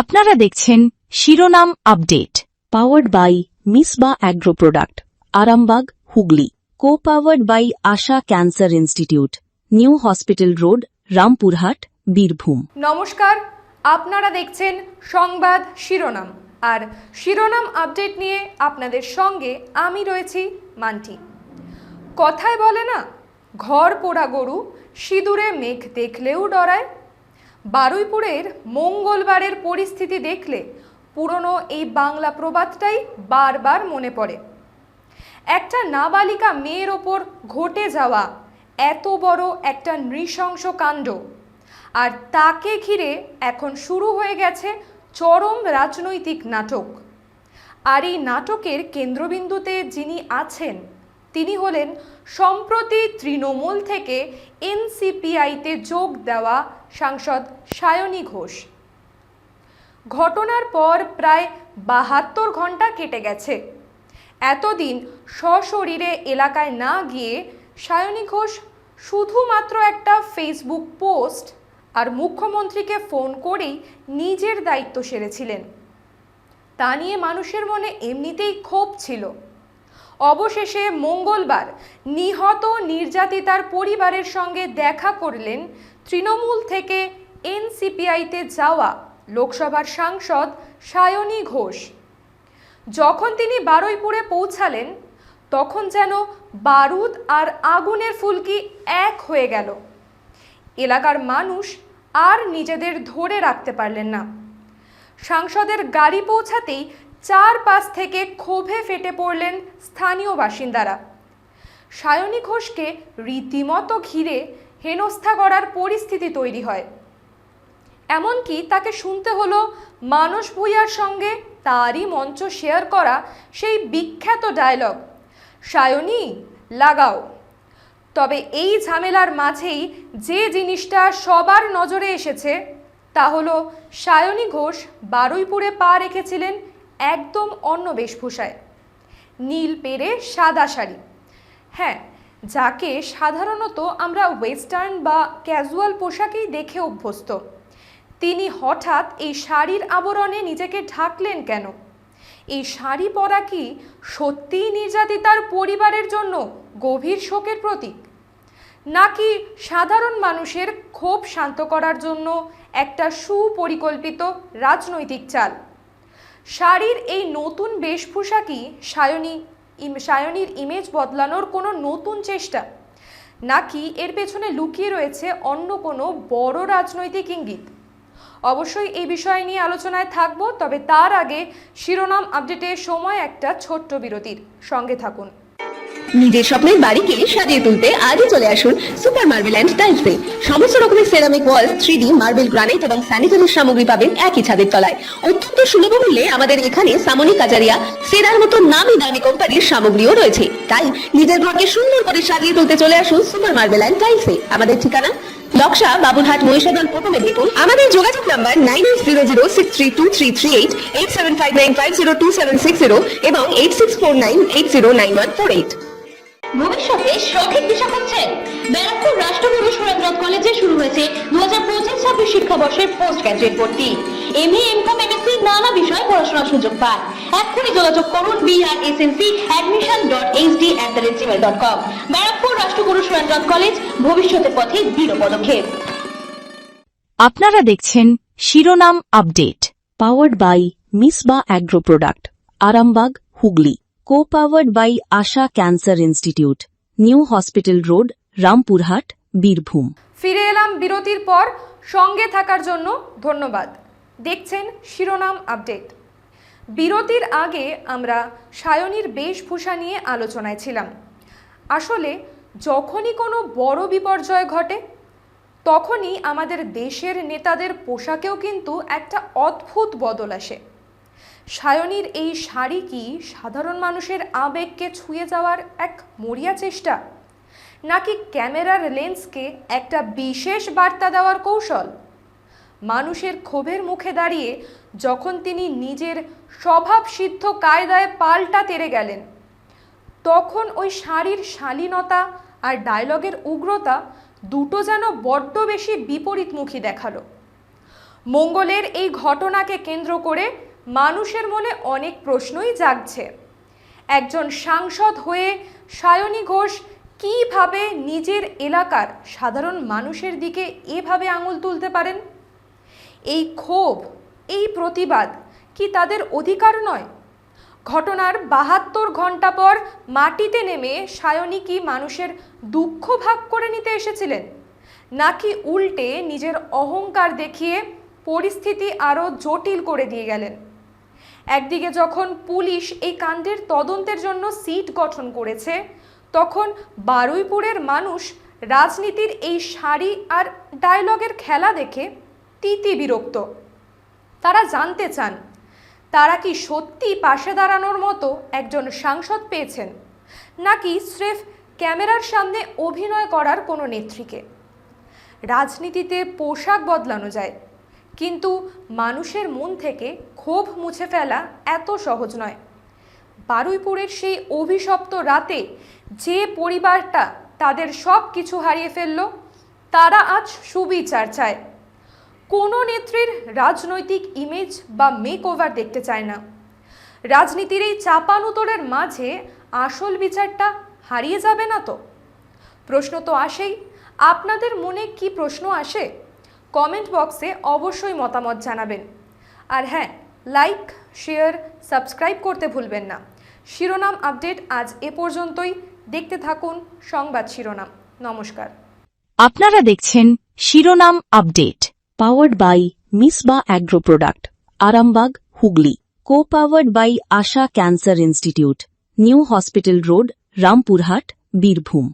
আপনারা দেখছেন শিরোনাম update, powered by Misba agro product, Arambagh, Hooghly. Co-powered by Asha cancer institute, new hospital road, Rampurhat, Birbhum. নমস্কার, আপনারা দেখছেন সংবাদ শিরোনাম, আর শিরোনাম আপডেট নিয়ে আপনাদের সঙ্গে আমি রয়েছি মান্টি। কথায় বলে না, ঘর পোড়া গরু সিঁদুরে মেঘ দেখলেও ডরায়। বারুইপুরের মঙ্গলবারের পরিস্থিতি দেখলে পুরনো এই বাংলা প্রবাদটাই বারবার মনে পড়ে। একটা নাবালিকা মেয়ের ওপর ঘটে যাওয়া এত বড় একটা নৃশংস কাণ্ড, আর তাকে ঘিরে এখন শুরু হয়ে গেছে চরম রাজনৈতিক নাটক। আর এই নাটকের কেন্দ্রবিন্দুতে যিনি আছেন তিনি হলেন সম্প্রতি তৃণমূল থেকে এনসিপিআইতে যোগ দেওয়া সাংসদ সায়নী ঘোষ। ঘটনার পর প্রায় ৭২ ঘন্টা কেটে গেছে। এতদিন সশরীরে এলাকায় না গিয়ে সায়নী ঘোষ শুধুমাত্র একটা ফেসবুক পোস্ট আর মুখ্যমন্ত্রীকে ফোন করেই নিজের দায়িত্ব সেরেছিলেন। তা নিয়ে মানুষের মনে এমনিতেই ক্ষোভ ছিল। অবশেষে মঙ্গলবার নিহত নির্যাতিতার পরিবারের সঙ্গে দেখা করলেন তৃণমূল থেকে এনসিপিআইতে যাওয়া লোকসভার সাংসদ সায়নী ঘোষ। যখন তিনি বারুইপুরে পৌঁছালেন তখন যেন বারুদ আর আগুনের ফুলকি এক হয়ে গেল। এলাকার মানুষ আর নিজেদের ধরে রাখতে পারলেন না। সাংসদের গাড়ি পৌঁছাতেই চারপাশ থেকে ক্ষোভে ফেটে পড়লেন স্থানীয় বাসিন্দারা। সায়নী ঘোষকে রীতিমতো ঘিরে হেনস্থা করার পরিস্থিতি তৈরি হয়। এমনকি তাকে শুনতে হলো মানস ভূঁইয়ার সঙ্গে তারই মঞ্চ শেয়ার করা সেই বিখ্যাত ডায়লগ, সায়নী লাগাও। তবে এই ঝামেলার মাঝেই যে জিনিসটা সবার নজরে এসেছে তা হলো সায়নী ঘোষ বারুইপুরে পা রেখেছিলেন একদম অন্য বেশভূষায়, নীল পেরে সাদা শাড়ি। হ্যাঁ, যাকে সাধারণত আমরা ওয়েস্টার্ন বা ক্যাজুয়াল পোশাকেই দেখে অভ্যস্ত, তিনি হঠাৎ এই শাড়ির আবরণে নিজেকে ঢাকলেন কেন? এই শাড়ি পরা কি সত্যিই নির্যাতিতার পরিবারের জন্য গভীর শোকের প্রতীক, নাকি সাধারণ মানুষের ক্ষোভ শান্ত করার জন্য একটা সুপরিকল্পিত রাজনৈতিক চাল? শাড়ির এই নতুন বেশভূষা কি সায়নীর ইমেজ বদলানোর কোনো নতুন চেষ্টা, নাকি এর পেছনে লুকিয়ে রয়েছে অন্য কোনো বড় রাজনৈতিক ইঙ্গিত? অবশ্যই এই বিষয় নিয়ে আলোচনায় থাকবো, তবে তার আগে শিরোনাম আপডেটের সময় একটা ছোট্ট বিরতির সঙ্গে থাকুন। নিজের স্বপ্নের বাড়িকে সাজিয়ে তুলতে আজই চলে আসুন সুপার মার্বেল অ্যান্ড টাইলসে। সমস্ত রকমের ceramic walls, 3D marble, granite এবং স্যানিটারি সামগ্রী পাবেন একই ছাদের তলায়। অত্যন্ত সুলভ মূল্যে আমাদের এখানে সামনি, কাজারিয়া, সেরার মতো নামি দামি কোম্পানির সামগ্রীও রয়েছে। তাই নিজের ঘরকে সুন্দর করে সাজিয়ে তুলতে চলে আসুন সুপার মার্বেল অ্যান্ড টাইলসে। আমাদের ঠিকানা লক্ষ্যা, বাবুরহাট, মহিষাদল, প্রথম মেদিনীপুর। আমাদের যোগাযোগ নাম্বার 9800632338, 8759502760 এবং 8649809148। ভবিষ্যতে সঠিক দিশা খুঁজছেন? ব্যারাকপুর রাষ্ট্রগুরু সুরেন্দ্রনাথ কলেজে শুরু হয়েছে 2025-26 শিক্ষাবর্ষের পোস্ট গ্রাজুয়েট ভর্তি। এমএ, এমকম, এমএসসি নানা বিষয়ে পড়াশোনার সুযোগ পান। এখনই যোগাযোগ করুন brssnc@admission.hd@gmail.com। ব্যারাকপুর রাষ্ট্রগুরু সুরেন্দ্রনাথ কলেজ, ভবিষ্যতের পথে দৃঢ় পদক্ষেপ। আপনারা দেখছেন শিরোনাম update, powered by Misba agro product, Arambagh, Hooghly. Co-powered by Asha cancer institute, new hospital road, Rampurhat, Birbhum. ফিরে এলাম বিরতির পর। সঙ্গে থাকার জন্য ধন্যবাদ। দেখছেন শিরোনাম আপডেট। বিরতির আগে আমরা সায়নীর বেশভূষা নিয়ে আলোচনায় ছিলাম। আসলে যখনই কোনো বড় বিপর্যয় ঘটে তখনই আমাদের দেশের নেতাদের পোশাকেও কিন্তু একটা অদ্ভুত বদল আসে। সায়নীর এই শাড়ি কি সাধারণ মানুষের আবেগকে ছুঁয়ে যাওয়ার এক মরিয়া চেষ্টা, নাকি ক্যামেরার লেন্সকে একটা বিশেষ বার্তা দেওয়ার কৌশল? মানুষের ক্ষোভের মুখে দাঁড়িয়ে যখন তিনি নিজের স্বভাবসিদ্ধ কায়দায় পাল্টা তেড়ে গেলেন, তখন ওই শাড়ির শালীনতা আর ডায়লগের উগ্রতা দুটো যেন বড্ড বেশি বিপরীতমুখী দেখালো। মঙ্গলের এই ঘটনাকে কেন্দ্র করে মানুষের মনে অনেক প্রশ্নই জাগছে। একজন সাংসদ হয়ে সায়নী ঘোষ কিভাবে নিজের এলাকার সাধারণ মানুষের দিকে এভাবে আঙুল তুলতে পারেন? এই ক্ষোভ, এই প্রতিবাদ কি তাদের অধিকার নয়? ঘটনার ৭২ ঘন্টা পর মাটিতে নেমে সায়নী কি মানুষের দুঃখ ভাগ করে নিতে এসেছিলেন, নাকি উল্টে নিজের অহংকার দেখিয়ে পরিস্থিতি আরও জটিল করে দিয়ে গেলেন? একদিকে যখন পুলিশ এই কাণ্ডের তদন্তের জন্য সিট গঠন করেছে, তখন বারুইপুরের মানুষ রাজনীতির এই সারি আর ডায়লগের খেলা দেখে তিতি বিরক্ত। তারা জানতে চান, তারা কি সত্যি পাশে দাঁড়ানোর মতো একজন সাংসদ পেয়েছেন, নাকি স্রেফ ক্যামেরার সামনে অভিনয় করার কোনো নেত্রীকে? রাজনীতিতে পোশাক বদলানো যায়, কিন্তু মানুষের মন থেকে ক্ষোভ মুছে ফেলা এত সহজ নয়। বারুইপুরের সেই অভিশপ্ত রাতে যে পরিবারটা তাদের সব কিছু হারিয়ে ফেলল, তারা আজ সুবিচার চায়। কোনো নেত্রীর রাজনৈতিক ইমেজ বা মেকওভার দেখতে চায় না। রাজনীতির এই চাপানুতোরের মাঝে আসল বিচারটা হারিয়ে যাবে না তো? প্রশ্ন তো আসেই। আপনাদের মনে কি প্রশ্ন আসে? কমেন্ট বক্সে অবশ্যই মতামত জানাবেন। আর হ্যাঁ, লাইক, শেয়ার, সাবস্ক্রাইব করতে ভুলবেন না। শিরোনাম আপডেট আজ এ পর্যন্তই। দেখতে থাকুন সংবাদ শিরোনাম। নমস্কার। আপনারা দেখছেন শিরোনাম update, powered by Misba agro product, Arambagh, Hooghly. Co-powered by Asha cancer institute, new hospital road, Rampurhat, Birbhum.